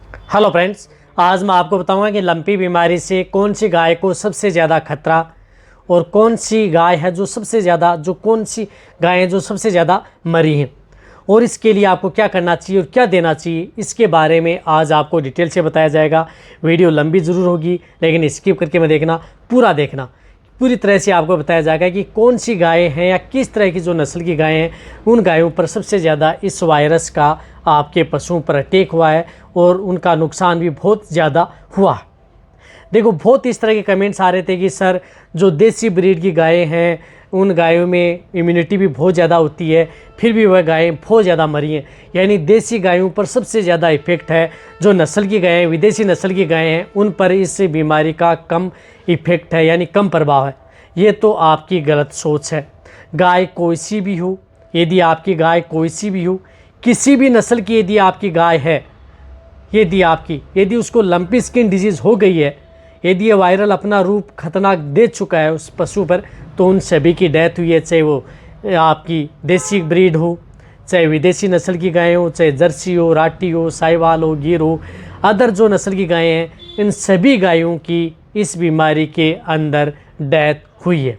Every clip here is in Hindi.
हेलो फ्रेंड्स, आज मैं आपको बताऊंगा कि लंपी बीमारी से कौन सी गाय को सबसे ज़्यादा खतरा और कौन सी गाय है जो कौन सी गाय है जो सबसे ज़्यादा मरी हैं और इसके लिए आपको क्या करना चाहिए और क्या देना चाहिए, इसके बारे में आज आपको डिटेल से बताया जाएगा। वीडियो लंबी ज़रूर होगी लेकिन स्किप करके मत देखना, पूरा देखना। पूरी तरह से आपको बताया जाएगा कि कौन सी गायें हैं या किस तरह की जो नस्ल की गायें हैं उन गायों पर सबसे ज़्यादा इस वायरस का आपके पशुओं पर अटैक हुआ है और उनका नुकसान भी बहुत ज़्यादा हुआ है। देखो, बहुत इस तरह के कमेंट्स आ रहे थे कि सर जो देसी ब्रीड की गायें हैं उन गायों में इम्यूनिटी भी बहुत ज़्यादा होती है, फिर भी वह गायें बहुत ज़्यादा मरी हैं। यानी देसी गायों पर सबसे ज़्यादा इफ़ेक्ट है। जो नस्ल की गायें, विदेशी नस्ल की गायें हैं, उन पर इस बीमारी का कम इफ़ेक्ट है, यानी कम प्रभाव है। ये तो आपकी गलत सोच है। गाय कोई सी भी हो, यदि आपकी गाय कोई सी भी हो, किसी भी नस्ल की यदि आपकी गाय है, यदि उसको लंपी स्किन डिजीज़ हो गई है, यदि ये वायरल अपना रूप खतरनाक दे चुका है उस पशु पर, तो उन सभी की डेथ हुई है। चाहे वो आपकी देसी ब्रीड हो, चाहे विदेशी नस्ल की गायें हो, चाहे जर्सी हो, राठी हो, साहिवाल हो, गिर हो, अदर जो नस्ल की गायें हैं, इन सभी गायों की इस बीमारी के अंदर डेथ हुई है।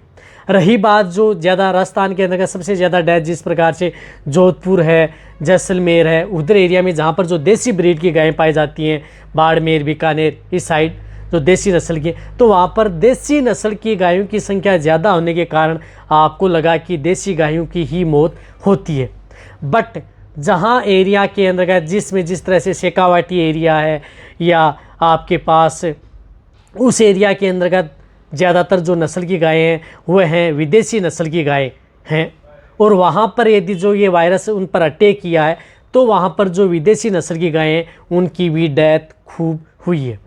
रही बात जो ज़्यादा राजस्थान के अंदर का सबसे ज़्यादा डेथ जिस प्रकार से जोधपुर है, जैसलमेर है, उधर एरिया में जहाँ पर जो देसी ब्रीड की गायें पाई जाती हैं, बाड़मेर, बीकानेर, इस साइड जो देसी नस्ल की, तो वहाँ पर देसी नस्ल की गायों की संख्या ज़्यादा होने के कारण आपको लगा कि देसी गायों की ही मौत होती है। बट जहाँ एरिया के अंदर जिसमें जिस तरह से शेखावाटी एरिया है या आपके पास उस एरिया के अंतर्गत ज़्यादातर जो नस्ल की गायें हैं वह हैं विदेशी नस्ल की गायें हैं, और वहाँ पर यदि जो ये वायरस उन पर अटैक किया है तो वहाँ पर जो विदेशी नस्ल की गायें हैं उनकी भी डेथ खूब हुई है।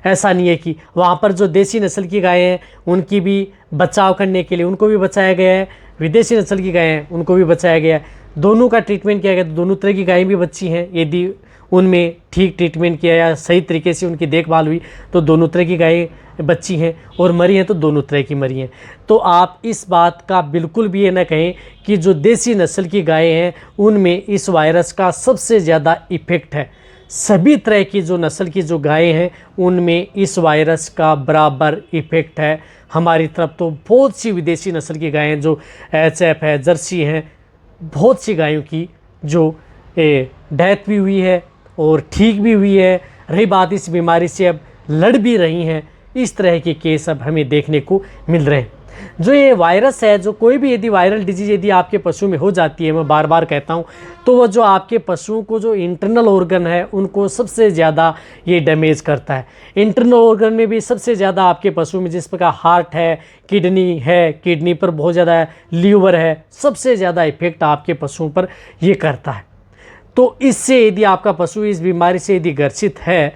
ऐसा नहीं है कि वहाँ पर जो देसी नस्ल की गायें हैं उनकी भी बचाव करने के लिए उनको भी बचाया गया है, विदेशी नस्ल की गायें हैं उनको भी बचाया गया है। दोनों का ट्रीटमेंट किया गया, तो दोनों तरह की गायें भी बची हैं। यदि उनमें ठीक ट्रीटमेंट किया या सही तरीके से उनकी देखभाल हुई तो दोनों तरह की गायें बची हैं, और मरी हैं तो दोनों तरह की मरी हैं। तो आप इस बात का बिल्कुल भी ये ना कहें कि जो देसी नस्ल की गायें हैं उनमें इस वायरस का सबसे ज़्यादा इफ़ेक्ट है। सभी तरह की जो नस्ल की जो गायें हैं उनमें इस वायरस का बराबर इफ़ेक्ट है। हमारी तरफ तो बहुत सी विदेशी नस्ल की गायें जो एचएफ है, जर्सी हैं, बहुत सी गायों की जो डेथ भी हुई है और ठीक भी हुई है। रही बात इस बीमारी से अब लड़ भी रही हैं, इस तरह के केस अब हमें देखने को मिल रहे हैं। जो ये वायरस है, जो कोई भी यदि वायरल डिजीज़ यदि आपके पशु में हो जाती है, मैं बार बार कहता हूँ, तो वो जो आपके पशुओं को जो इंटरनल ऑर्गन है उनको सबसे ज़्यादा ये डैमेज करता है। इंटरनल ऑर्गन में भी सबसे ज़्यादा आपके पशु में जिस प्रकार हार्ट है, किडनी पर बहुत ज़्यादा है, लीवर है, सबसे ज़्यादा इफेक्ट आपके पशुओं पर ये करता है। तो इससे यदि आपका पशु इस बीमारी से यदि ग्रसित है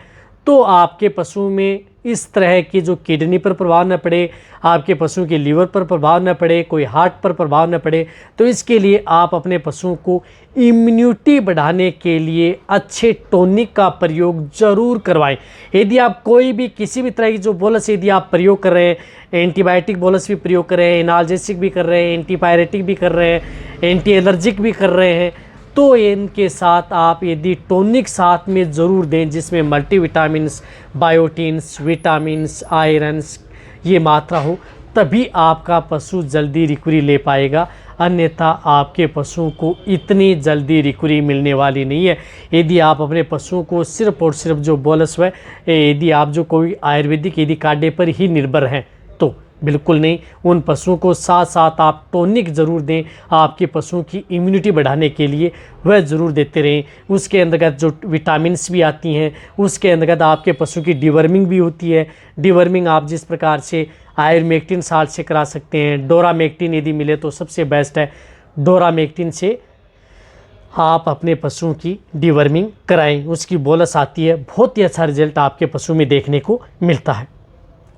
तो आपके पशु में इस तरह की जो किडनी पर प्रभाव न पड़े, आपके पशु के लीवर पर प्रभाव न पड़े, कोई हार्ट पर प्रभाव न पड़े, तो इसके लिए आप अपने पशुओं को इम्यूनिटी बढ़ाने के लिए अच्छे टॉनिक का प्रयोग ज़रूर करवाएं। यदि आप कोई भी किसी भी तरह की जो बोलस यदि आप प्रयोग कर रहे हैं, एंटीबायोटिक बोलस भी प्रयोग कर रहे हैं, एनाल्जेसिक भी कर रहे हैं, एंटीपायरेटिक भी कर रहे हैं, एंटी एलर्जिक भी कर रहे हैं, तो इनके साथ आप यदि टॉनिक साथ में ज़रूर दें जिसमें मल्टीविटामिन्स, बायोटिन्स, विटामिन्स, आयरन्स ये मात्रा हो, तभी आपका पशु जल्दी रिकवरी ले पाएगा। अन्यथा आपके पशुओं को इतनी जल्दी रिकवरी मिलने वाली नहीं है। यदि आप अपने पशुओं को सिर्फ और सिर्फ जो बोलस है, यदि आप जो कोई आयुर्वेदिक यदि काढ़े पर ही निर्भर हैं तो बिल्कुल नहीं। उन पशुओं को साथ साथ आप टॉनिक ज़रूर दें, आपके पशुओं की इम्यूनिटी बढ़ाने के लिए वह ज़रूर देते रहें। उसके अंतर्गत जो विटामिन्स भी आती हैं, उसके अंतर्गत आपके पशु की डिवर्मिंग भी होती है। डिवर्मिंग आप जिस प्रकार से आयुर्मेक्टिन साल्ट से करा सकते हैं, डोरामेक्टिन यदि मिले तो सबसे बेस्ट है। डोरामेक्टिन से आप अपने पशुओं की डिवर्मिंग कराएं, उसकी बोलस आती है, बहुत ही अच्छा रिजल्ट आपके पशु में देखने को मिलता है।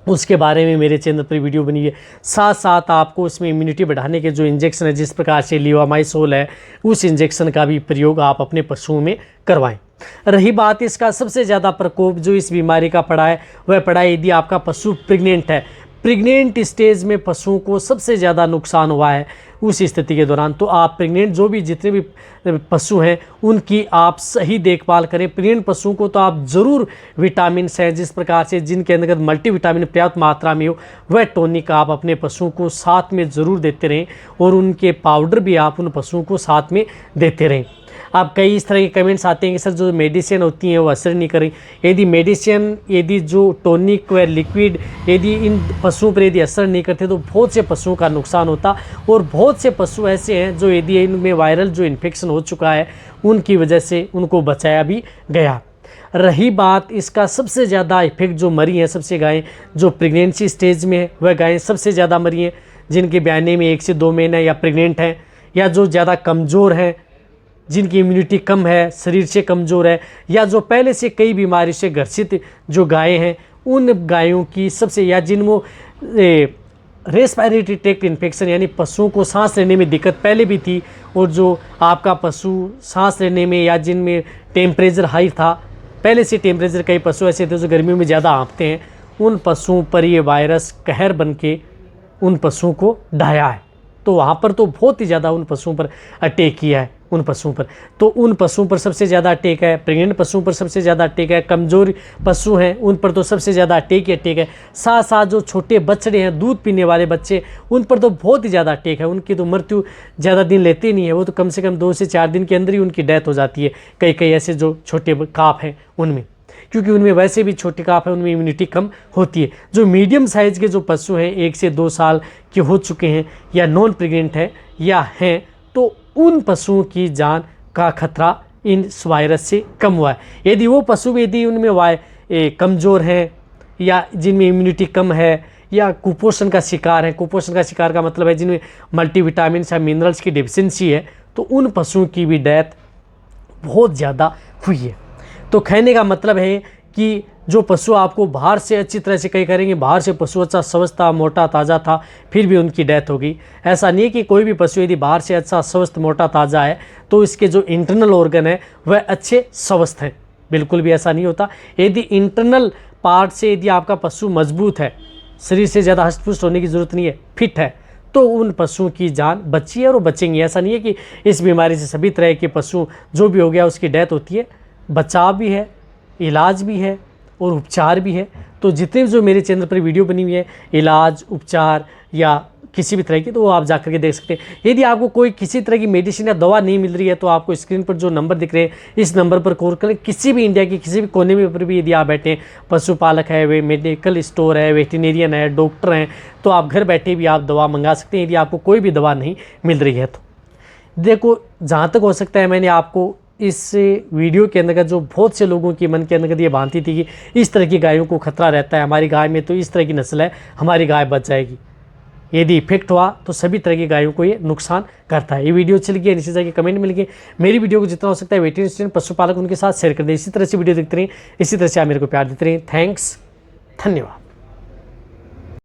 उसके बारे में मेरे चैनल पर वीडियो बनी है। साथ साथ आपको उसमें इम्यूनिटी बढ़ाने के जो इंजेक्शन है, जिस प्रकार से लीवामाइसोल है, उस इंजेक्शन का भी प्रयोग आप अपने पशुओं में करवाएं। रही बात इसका सबसे ज़्यादा प्रकोप जो इस बीमारी का पड़ा है, वह पड़ा है यदि आपका पशु प्रेग्नेंट है। प्रेग्नेंट स्टेज में पशुओं को सबसे ज़्यादा नुकसान हुआ है। उस स्थिति के दौरान। तो आप प्रेग्नेंट जो भी जितने भी पशु हैं उनकी आप सही देखभाल करें। प्रेग्नेंट पशुओं को तो आप ज़रूर विटामिन से जिस प्रकार से जिनके अंदर मल्टीविटामिन पर्याप्त मात्रा में हो वह टॉनिक आप अपने पशुओं को साथ में ज़रूर देते रहें और उनके पाउडर भी आप उन पशुओं को साथ में देते रहें। अब कई इस तरह के कमेंट्स आते हैं कि सर जो मेडिसिन होती हैं वो असर नहीं करें। यदि मेडिसिन यदि जो टॉनिक व लिक्विड यदि इन पशुओं पर यदि असर नहीं करते तो बहुत से पशुओं का नुकसान होता और बहुत से पशु ऐसे हैं जो यदि इनमें वायरल जो इन्फेक्शन हो चुका है उनकी वजह से उनको बचाया भी गया। रही बात इसका सबसे ज़्यादा इफेक्ट जो मरी हैं सबसे गायें जो प्रेगनेंसी स्टेज में है वह गायें सबसे ज़्यादा मरी हैं जिनके ब्याने में 1 से 2 महीने या प्रेग्नेंट हैं या जो ज़्यादा कमज़ोर हैं जिनकी इम्यूनिटी कम है शरीर से कमज़ोर है या जो पहले से कई बीमारी से ग्रसित जो गायें हैं उन गायों की सबसे या जिनमें रेस्पिरेटरी ट्रैक्ट इन्फेक्शन यानी पशुओं को सांस लेने में दिक्कत पहले भी थी और जो आपका पशु सांस लेने में या जिनमें टेम्परेचर हाई था पहले से टेम्परेचर कई पशु ऐसे थे जो गर्मियों में ज़्यादा हाँफते हैं उन पशुओं पर ये वायरस कहर बन के उन पशुओं को ढाया है। तो वहाँ पर तो बहुत ही ज़्यादा उन पशुओं पर अटैक किया है उन पशुओं पर। तो उन पशुओं पर सबसे ज़्यादा अटैक है, प्रेग्नेंट पशुओं पर सबसे ज़्यादा अटैक है, कमज़ोर पशु हैं उन पर तो सबसे ज़्यादा अटैक है। साथ साथ जो छोटे बछड़े हैं दूध पीने वाले बच्चे उन पर तो बहुत ही ज़्यादा अटैक है। उनकी तो मृत्यु ज़्यादा दिन लेते नहीं है, वो तो कम से कम 2 से 4 दिन के अंदर ही उनकी डेथ हो जाती है। कई ऐसे जो छोटे काफ हैं उनमें, क्योंकि उनमें वैसे भी छोटे काफ है उनमें इम्यूनिटी कम होती है। जो मीडियम साइज़ के जो पशु हैं 1 से 2 साल के हो चुके हैं या नॉन प्रेग्नेंट हैं या हैं तो उन पशुओं की जान का खतरा इन वायरस से कम हुआ है। यदि वो पशु यदि उनमें कमज़ोर हैं या जिनमें इम्यूनिटी कम है या कुपोषण का शिकार है, कुपोषण का शिकार का मतलब है जिनमें मल्टीविटामिन या मिनरल्स की डिफिशिएंसी है, तो उन पशुओं की भी डेथ बहुत ज़्यादा हुई है। तो कहने का मतलब है कि जो पशु आपको बाहर से अच्छी तरह से कई करेंगे, बाहर से पशु अच्छा स्वस्थ था, मोटा ताज़ा था, फिर भी उनकी डेथ हो गई। ऐसा नहीं है कि कोई भी पशु यदि बाहर से अच्छा स्वस्थ मोटा ताज़ा है तो इसके जो इंटरनल ऑर्गन है वह अच्छे स्वस्थ हैं, बिल्कुल भी ऐसा नहीं होता। यदि इंटरनल पार्ट से यदि आपका पशु मजबूत है, शरीर से ज़्यादा हष्ट-पुष्ट होने की ज़रूरत नहीं है, फिट है, तो उन पशुओं की जान बची है और वो बचेंगी। ऐसा नहीं है कि इस बीमारी से सभी तरह के पशु जो भी हो गया उसकी डेथ होती है। बचाव भी है, इलाज भी है और उपचार भी है। तो जितने जो मेरे चैनल पर वीडियो बनी हुई है इलाज उपचार या किसी भी तरह की, तो वो आप जाकर के देख सकते हैं। यदि आपको कोई किसी तरह की मेडिसिन या दवा नहीं मिल रही है तो आपको स्क्रीन पर जो नंबर दिख रहे हैं इस नंबर पर कॉल करें। किसी भी इंडिया के किसी भी कोने में पर भी यदि आप बैठे हैं, पशुपालक है, वे मेडिकल स्टोर है, वेटरनेरियन है, डॉक्टर हैं, तो आप घर बैठे भी आप दवा मंगा सकते हैं। यदि आपको कोई भी दवा नहीं मिल रही है तो देखो, जहाँ तक हो सकता है मैंने आपको इस वीडियो के अंदर जो बहुत से लोगों की मन के अंदर ये भ्रांति थी कि इस तरह की गायों को खतरा रहता है, हमारी गाय में तो इस तरह की नस्ल है, हमारी गाय बच जाएगी। यदि इफेक्ट हुआ तो सभी तरह की गायों को ये नुकसान करता है। ये वीडियो चल गया, नीचे जाके कमेंट मिल गए। मेरी वीडियो को जितना हो सकता है वेटरनरी पशुपालक उनके साथ शेयर कर दें। इसी तरह से वीडियो देखते रहें, इसी तरह से आप मेरे को प्यार देते रहें। थैंक्स, धन्यवाद।